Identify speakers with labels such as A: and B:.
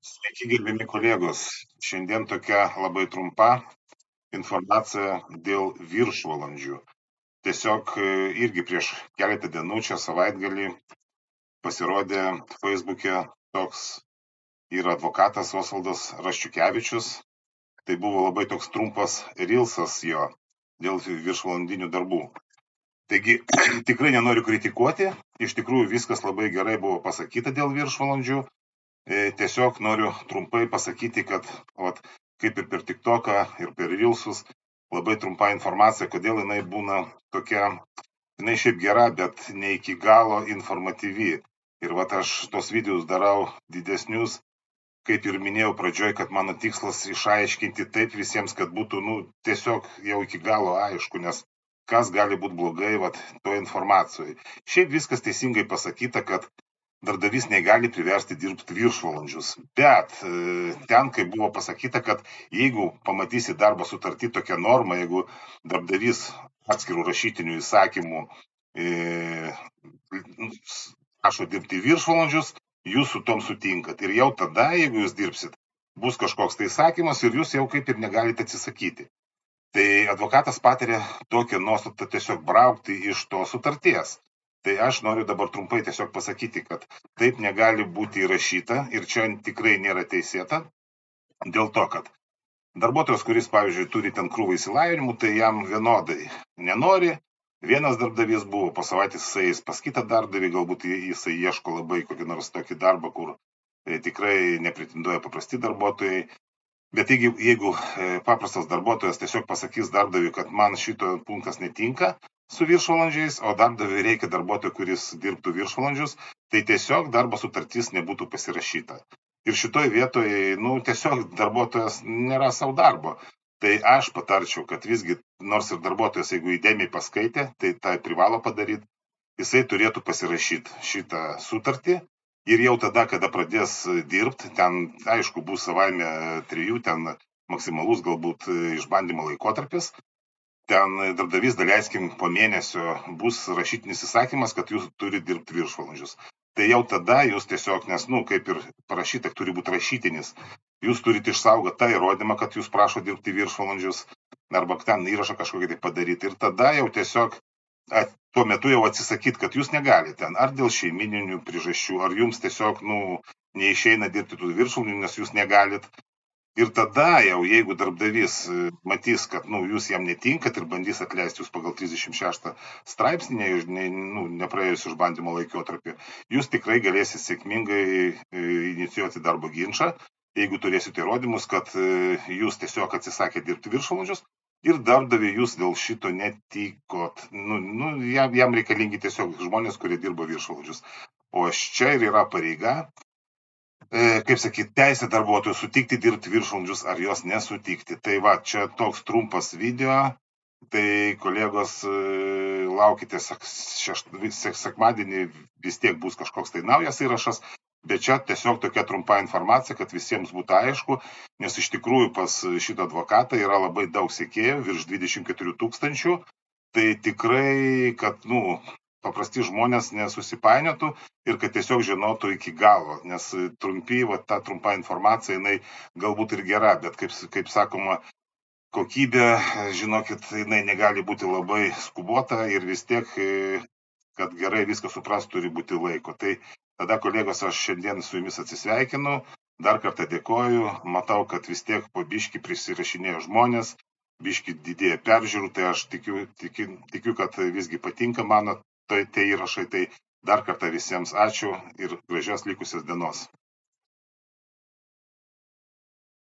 A: Sveiki, gerbiami kolegos. Šiandien tokia labai trumpa informacija dėl viršvalandžių. Tiesiog irgi prieš keletą dienų čia savaitgalį pasirodė Facebook'e toks yra advokatas Osvaldas Raščiukevičius. Tai buvo labai toks trumpas reelsas jo dėl viršvalandinių darbų. Taigi tikrai nenoriu kritikuoti, iš tikrųjų viskas labai gerai buvo pasakyta dėl viršvalandžių. Tiesiog noriu trumpai pasakyti, kad kaip ir per TikToką ir per Reelsus, labai trumpa informacija, kodėl jinai būna tokia, jinai šiaip gera, bet ne iki galo informatyvi. Ir aš tos videos darau didesnius, kaip ir minėjau pradžioj, kad mano tikslas išaiškinti taip visiems, kad būtų tiesiog jau iki galo aišku, nes kas gali būti blogai toje informacijoje. Šiaip viskas teisingai pasakyta, kad darbdavys negali priversti dirbti viršvalandžius, bet ten, kai buvo pasakyta, kad jeigu pamatysi darbo sutartį tokią normą, jeigu darbdavys atskirų rašytinių įsakymų prašo dirbti viršvalandžius, jūs su tom sutinkat. Ir jau tada, jeigu jūs dirbsit, bus kažkoks tai įsakymas ir jūs jau kaip ir negalite atsisakyti. Tai advokatas patarė tokią nuostatą tiesiog braukti iš to sutarties. Tai aš noriu dabar trumpai tiesiog pasakyti, kad taip negali būti įrašyta ir čia tikrai nėra teisėta, dėl to, kad darbuotojas, kuris, pavyzdžiui, turi ten krūvą įsilavinimų, tai jam vienodai nenori. Vienas darbdavys buvo, po savaitės jis pas kitą darbdavį, galbūt jisai ieško labai kokį nors tokį darbą, kur tikrai nepretenduoja paprasti darbuotojai. Bet jeigu paprastas darbuotojas tiesiog pasakys darbdaviui, kad man šito punktas netinka su viršvalandžiais, o darbdaviui reikia darbuotojo, kuris dirbtų viršvalandžius, tai tiesiog darbo sutartis nebūtų pasirašyta. Ir šitoj vietoje, tiesiog darbuotojas nėra savo darbo. Tai aš patarčiau, kad visgi, nors ir darbuotojas, jeigu įdėmiai paskaitė, tai privalo padaryti, jisai turėtų pasirašyti šitą sutartį. Ir jau tada, kada pradės dirbti, ten, aišku, bus savaime 3, ten maksimalus galbūt išbandymo laikotarpis. Ten darbdavys, daleiskim, po mėnesio bus rašytinis įsakymas, kad jūs turi dirbti viršvalandžius. Tai jau tada jūs tiesiog, nes, kaip ir parašyta, turi būti rašytinis. Jūs turite išsaugoti tą įrodymą, kad jūs prašo dirbti viršvalandžius, arba ten įrašą kažkokį tai padaryti. Ir tada jau tiesiog tuo metu jau atsisakyti, kad jūs negalite, ar dėl šeimininių priežasčių, ar jums tiesiog, neišeina dirbti tų viršvalandžių, nes jūs negalit. Ir tada jau, jeigu darbdavys matys, kad, jūs jam netinkat ir bandys atleisti jūs pagal 36 straipsnį, nepraėjus išbandymo laikotarpį, jūs tikrai galėsite sėkmingai inicijuoti darbo ginčą, jeigu turėsite įrodymus, kad jūs tiesiog atsisakėte dirbti viršvalandžius, ir darbdaviui jūs dėl šito netikot. Jam reikalingi tiesiog žmonės, kurie dirba viršvalandžius. O čia ir yra pareiga, kaip sakyti, teisė darbuotojų sutikti dirbti viršvalandžius ar jos nesutikti. Tai čia toks trumpas video. Tai kolegos, laukite sekmadienį, vis tiek bus kažkoks tai naujas įrašas. Bet čia tiesiog tokia trumpa informacija, kad visiems būtų aišku, nes iš tikrųjų pas šitą advokatą yra labai daug sekėjų, virš 24 000. Tai tikrai, kad paprasti žmonės nesusipainiotų ir kad tiesiog žinotų iki galo, nes ta trumpa informacija, jinai galbūt ir gera, bet kaip sakoma, kokybė, žinokit, jinai negali būti labai skubota ir vis tiek, kad gerai viską suprast, turi būti laiko. Tai tada, kolegos, aš šiandien su jumis atsisveikinu, dar kartą dėkoju, matau, kad vis tiek po biškį prisirašinėjo žmonės, biškį didėja peržiūrų, tai aš tikiu, kad visgi patinka mano tie įrašai, tai dar kartą visiems ačiū ir gražios likusios dienos.